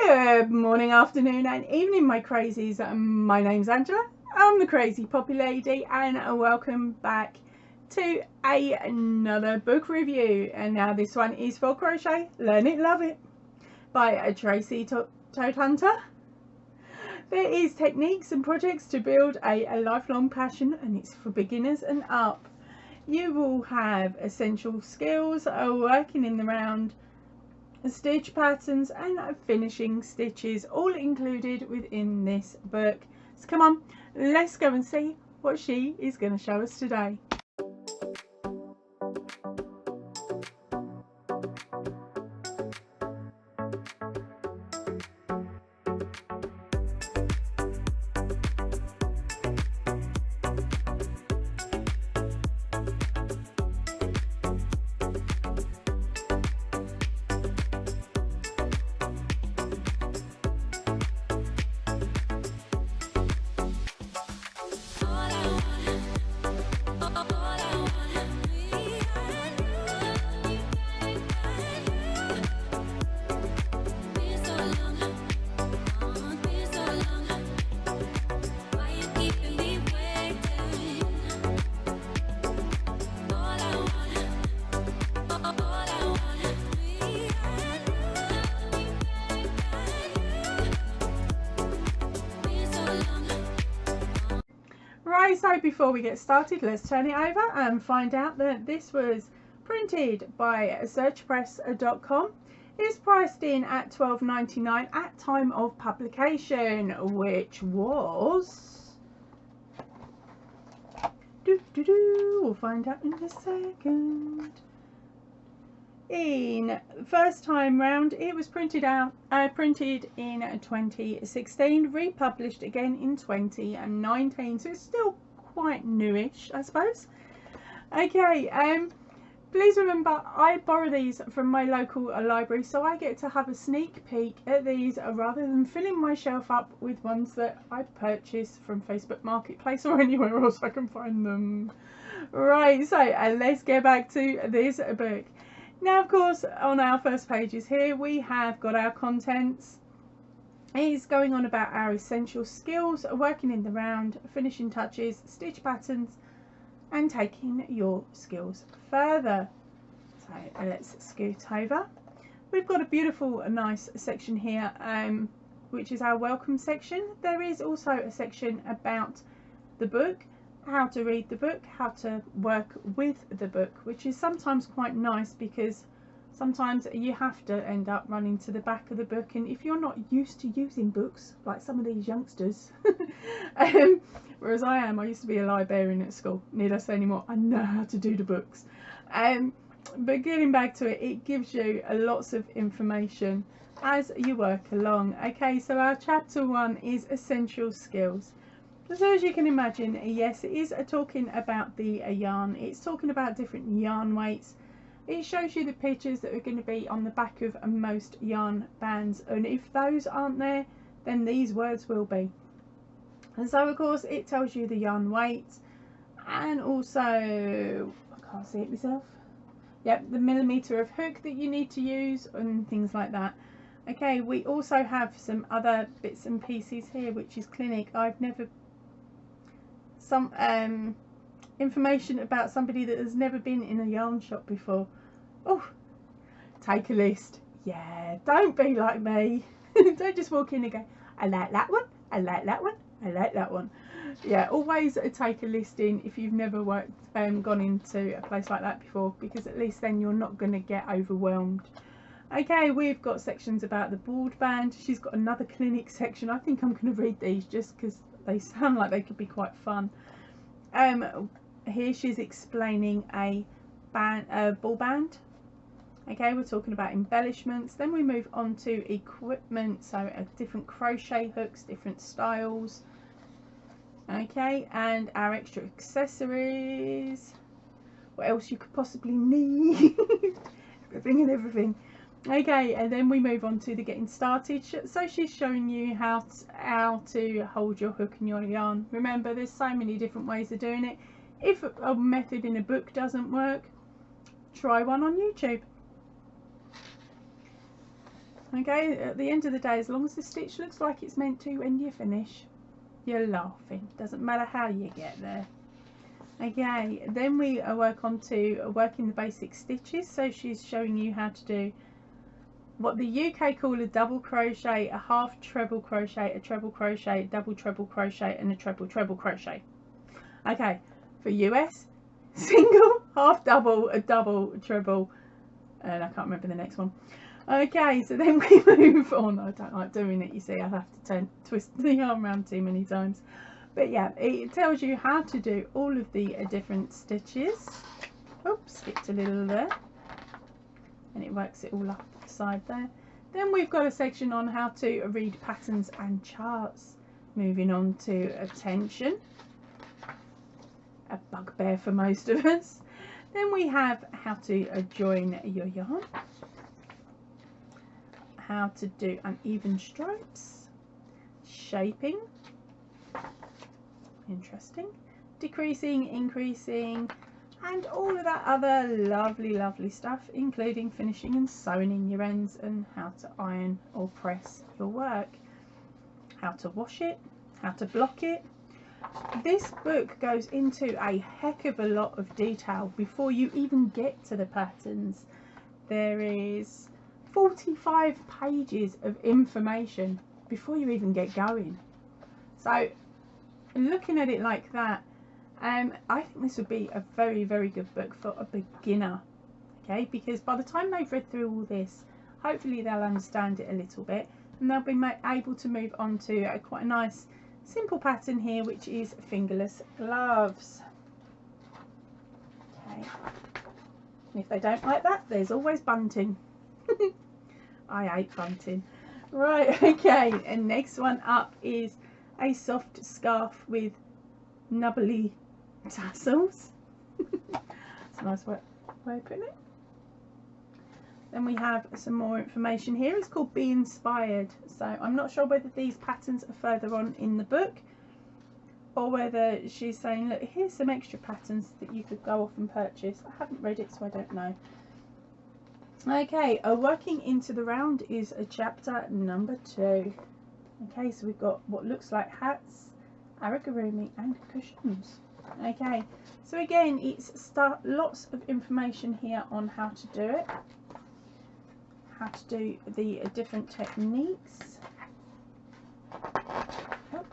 Good morning, afternoon and evening, my crazies. My name's Angela. I'm the Crazy Poppy Lady and welcome back to another book review. And now this one is for Crochet, Learn It, Love It by Tracy Todhunter. There is techniques and projects to build a lifelong passion, and it's for beginners and up. You will have essential skills working in the round, stitch patterns and finishing stitches, all included within this book. So come on, let's go and see what she is going to show us today. Right, so before we get started, let's turn it over and find out that this was printed by searchpress.com. It's priced in at $12.99 at time of publication, which was we'll find out in a second. In first time round, it was printed in 2016, republished again in 2019, so it's still quite newish, I suppose. Okay, please remember I borrow these from my local library, so I get to have a sneak peek at these rather than filling my shelf up with ones that I purchase from Facebook Marketplace or anywhere else I can find them. Right, so let's get back to this book. Now, of course, on our first pages here, we have got our contents. It's going on about our essential skills, working in the round, finishing touches, stitch patterns, and taking your skills further. So let's scoot over. We've got a beautiful, nice section here, which is our welcome section. There is also a section about the book, how to read the book, how to work with the book, which is sometimes quite nice because sometimes you have to end up running to the back of the book, and if you're not used to using books like some of these youngsters, whereas I used to be a librarian at school, need I say anymore, I know how to do the books. But getting back to it, it gives you lots of information as you work along. Okay, so our chapter 1 is essential skills. So as you can imagine, yes, it is talking about the yarn. It's talking about different yarn weights. It shows you the pictures that are going to be on the back of most yarn bands, and if those aren't there, then these words will be. And so of course it tells you the yarn weight, and also, I can't see it myself, yep, the millimetre of hook that you need to use and things like that. Okay, we also have some other bits and pieces here, which is clinic. I've never some information about somebody that has never been in a yarn shop before. Oh, take a list. Yeah, don't be like me. Don't just walk in and go, I like that one, I like that one, I like that one. Yeah, always take a list in if you've never gone into a place like that before, because at least then you're not going to get overwhelmed. Okay, we've got sections about the board band. She's got another clinic section. I think I'm going to read these just because they sound like they could be quite fun. Here she's explaining a ball band. Okay, we're talking about embellishments. Then we move on to equipment, so different crochet hooks, different styles. Okay, and our extra accessories. What else you could possibly need? Everything and everything. Okay, and then we move on to the getting started. So she's showing you how to hold your hook and your yarn. Remember, there's so many different ways of doing it. If a method in a book doesn't work, try one on YouTube. Okay, at the end of the day, as long as the stitch looks like it's meant to when you finish, you're laughing. Doesn't matter how you get there. Okay, then we work on to working the basic stitches. So she's showing you how to do what the UK call a double crochet, a half treble crochet, a treble crochet, double treble crochet, and a treble treble crochet. Okay, for US, single, half double, a double, a treble, and I can't remember the next one. Okay, so then we move on. I don't like doing it, you see, I have to twist the arm around too many times. But yeah, it tells you how to do all of the different stitches. Oops, skipped a little there. And it works it all up the side there. Then we've got a section on how to read patterns and charts. Moving on to attention. A bugbear for most of us. Then we have how to join your yarn. How to do uneven stripes. Shaping. Interesting. Decreasing, increasing, and all of that other lovely stuff, including finishing and sewing in your ends, and how to iron or press your work, how to wash it, how to block it. This book goes into a heck of a lot of detail before you even get to the patterns. There is 45 pages of information before you even get going. So looking at it like that, I think this would be a very good book for a beginner. Okay, because by the time they've read through all this, hopefully they'll understand it a little bit, and they'll be able to move on to quite a nice simple pattern here, which is fingerless gloves. Okay, and if they don't like that, there's always bunting. I hate bunting. Right, okay, and next one up is a soft scarf with nubbly tassels. It's a nice way of putting it. Then we have some more information here. It's called Be Inspired. So I'm not sure whether these patterns are further on in the book, or whether she's saying, look, here's some extra patterns that you could go off and purchase. I haven't read it, so I don't know. Okay, working into the round is a chapter number 2. Okay, so we've got what looks like hats, amigurumi, and cushions. Okay, so again, it's lots of information here on how to do it, how to do the different techniques. Oh.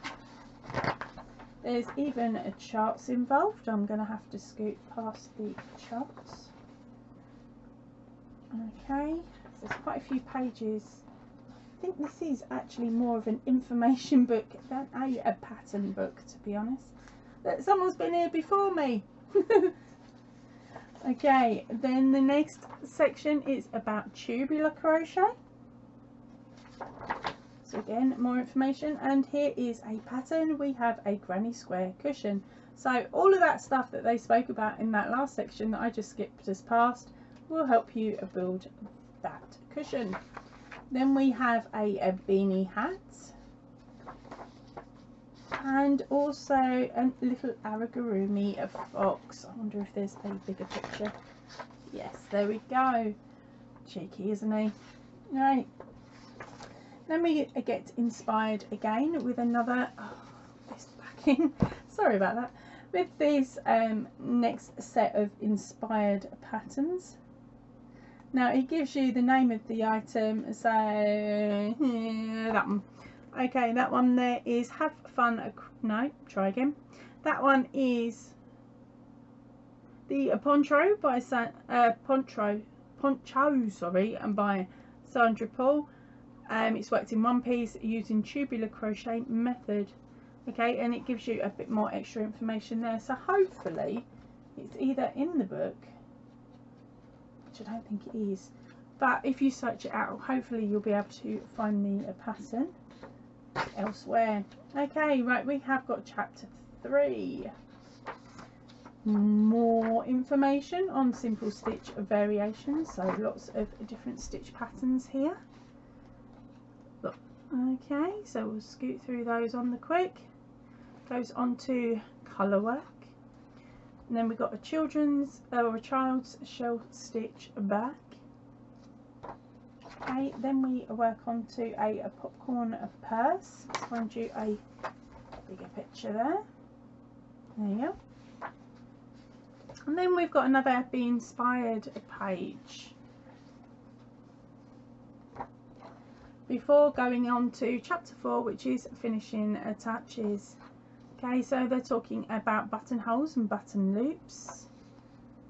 There's even charts involved. I'm going to have to scoot past the charts. Okay, so there's quite a few pages. I think this is actually more of an information book than a pattern book, to be honest. But someone's been here before me. Okay, then the next section is about tubular crochet. So again, more information, and here is a pattern. We have a granny square cushion. So all of that stuff that they spoke about in that last section that I just skipped us past will help you build that cushion. Then we have a beanie hat, and also a little amigurumi fox. I wonder if there's a bigger picture. Yes, there we go. Cheeky, isn't he? Right. Then we get inspired again with another, this backing, sorry about that, with this next set of inspired patterns. Now it gives you the name of the item, so that one. Okay, that one there is Have Fun, no, try again. That one is the Poncho by Poncho, sorry, and by Sandra Paul. It's worked in one piece using tubular crochet method. Okay, and it gives you a bit more extra information there, so hopefully it's either in the book, which I don't think it is, but if you search it out, hopefully you'll be able to find the pattern elsewhere. Okay, right, we have got chapter 3. More information on simple stitch variations, so lots of different stitch patterns here. Look, okay, so we'll scoot through those on the quick. Goes on to colour work, and then we've got a children's or a child's shell stitch back. Okay, then we work on to a popcorn purse. Let's find you a bigger picture there. There you go. And then we've got another Be Inspired page. Before going on to chapter 4, which is finishing touches. Okay, so they're talking about buttonholes and button loops,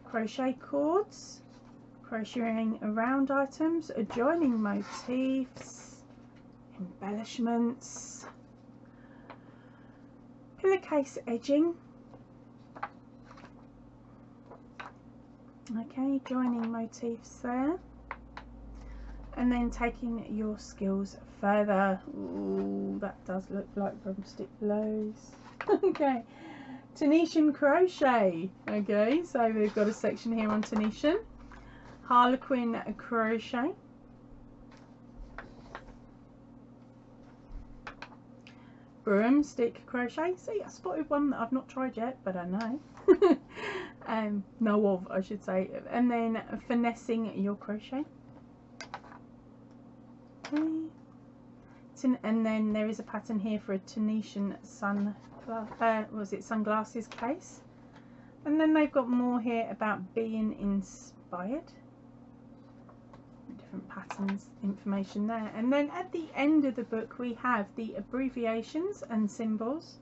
crochet cords, crocheting around items, adjoining motifs, embellishments, pillowcase edging. Okay, joining motifs there. And then taking your skills further. Ooh, that does look like broomstick blows. Okay, Tunisian crochet. Okay, so we've got a section here on Tunisian. Harlequin crochet. Broomstick crochet. See, I spotted one that I've not tried yet, but I know. Know of, I should say. And then finessing your crochet. Okay. And then there is a pattern here for a Tunisian sunglasses case. And then they've got more here about being inspired. Different patterns, information there. And then at the end of the book we have the abbreviations and symbols.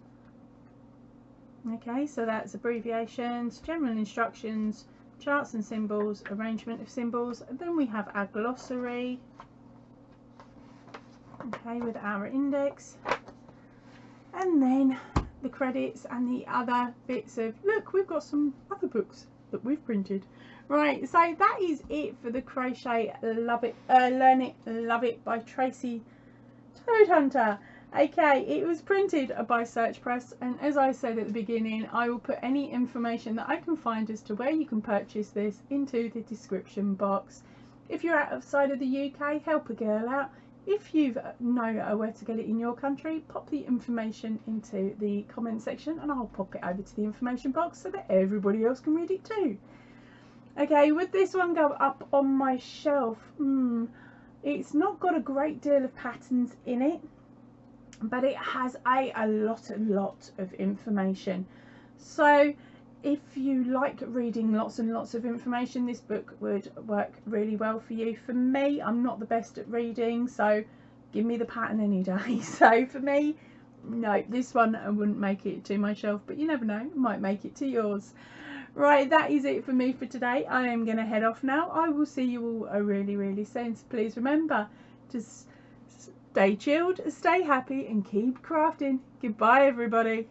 Okay, so that's abbreviations, general instructions, charts and symbols, arrangement of symbols. And then we have our glossary. Okay, with our index, and then the credits and the other bits of, look, we've got some other books that we've printed. Right, so that is it for the Crochet Love It, Learn It, Love It by Tracy Todhunter. Okay, it was printed by Search Press, and as I said at the beginning, I will put any information that I can find as to where you can purchase this into the description box. If you're outside of the UK, help a girl out. If you know where to get it in your country, pop the information into the comment section and I'll pop it over to the information box so that everybody else can read it too. Okay, would this one go up on my shelf? It's not got a great deal of patterns in it, but it has a lot of information. So if you like reading lots and lots of information, this book would work really well for you. For me, I'm not the best at reading, so give me the pattern any day. So for me, no, this one I wouldn't make it to my shelf, but you never know, it might make it to yours. Right, that is it for me for today. I am going to head off now. I will see you all really soon. So please remember to stay chilled, stay happy and keep crafting. Goodbye everybody.